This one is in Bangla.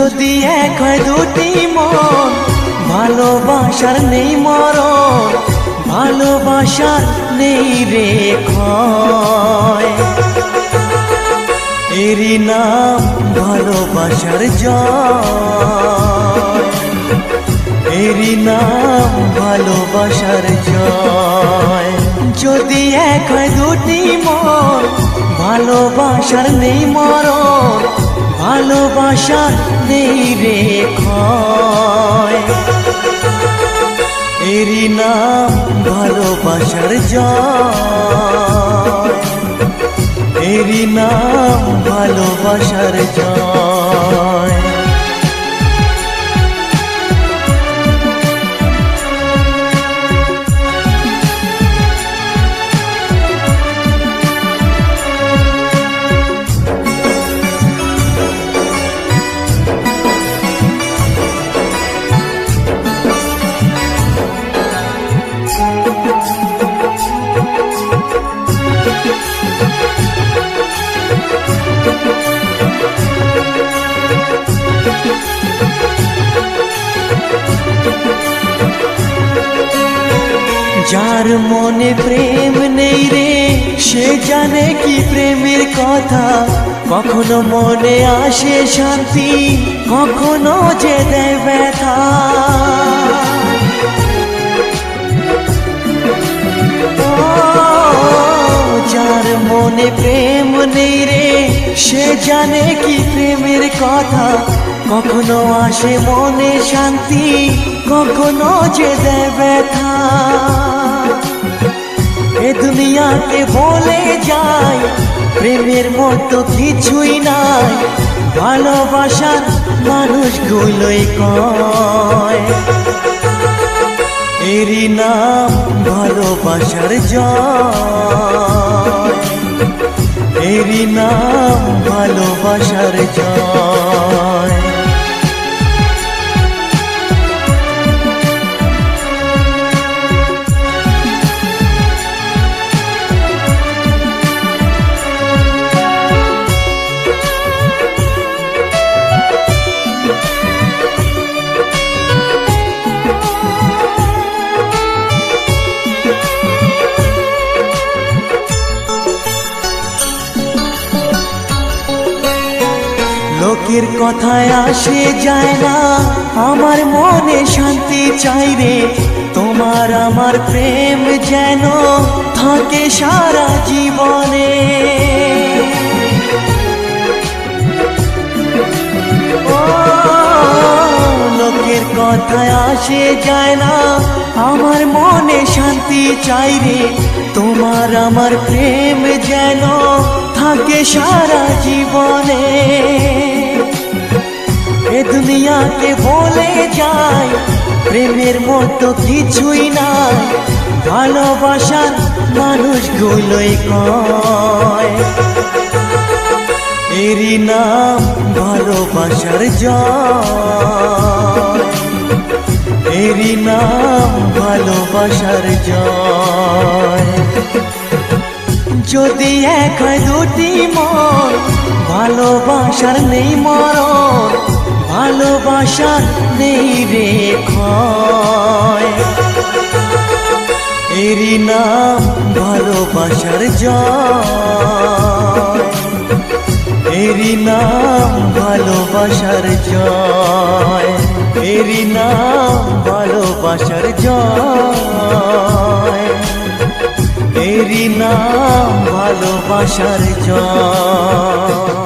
যদি এক হয় দুটি মন, ভালোবাসার নেই মরণ, ভালোবাসার নেই রে ক্ষয়। এরই নাম ভালোবাসার জয়, এরই নাম ভালোবাসার জয়। যদি এক হয় দুটি মন, ভালোবাসার নেই মরণ, ভালোবাসার নেই রে ক্ষয়। এরই নাম ভালোবাসার জয়, এরই নাম ভালোবাসার জয়। যার মনে প্রেম নেই রে, সে জানে কি প্রেমের কথা। কখনো মনে আসে শান্তি, কখনো যে দেয় ব্যথা। যার মনে প্রেম নেই রে, সে জানে কি প্রেমের কথা। কখনো আসে মনে শান্তি, কখনো যে দেয় ব্যথা। এ দুনিয়াকে বলে যায় প্রেমের মতো কিছুই নাই, ভালোবাসার মানুষগুলোই কয়। এরই নাম ভালোবাসার জয়, এরই নাম ভালোবাসার জয়। লোকের কথায় আসে যায় না, আমার মনে শান্তি চাই রে। তোমার আমার প্রেম যেন থাকে সারা জীবনে। ও লোকের কথায় আসে যায় না, আমার মনে শান্তি চাই রে। তোমার আমার প্রেম যেন থাকে সারা জীবনে। এ দুনিয়াকে বলে যায় প্রেমের মতো কিছুই নাই, ভালোবাসার মানুষগুলোই কয়। এরই নাম ভালোবাসার জয়, এরই নাম ভালোবাসার জয়। যদি এক হয় দুটি মন, ভালোবাসার নেই মরণ, ভালোবাসার নেই রে ক্ষয়। এরই নাম ভালোবাসার জয়, এরই নাম ভালোবাসার জয়, এরই নাম ভালোবাসার জয়, এরই নাম ভালোবাসার জয়।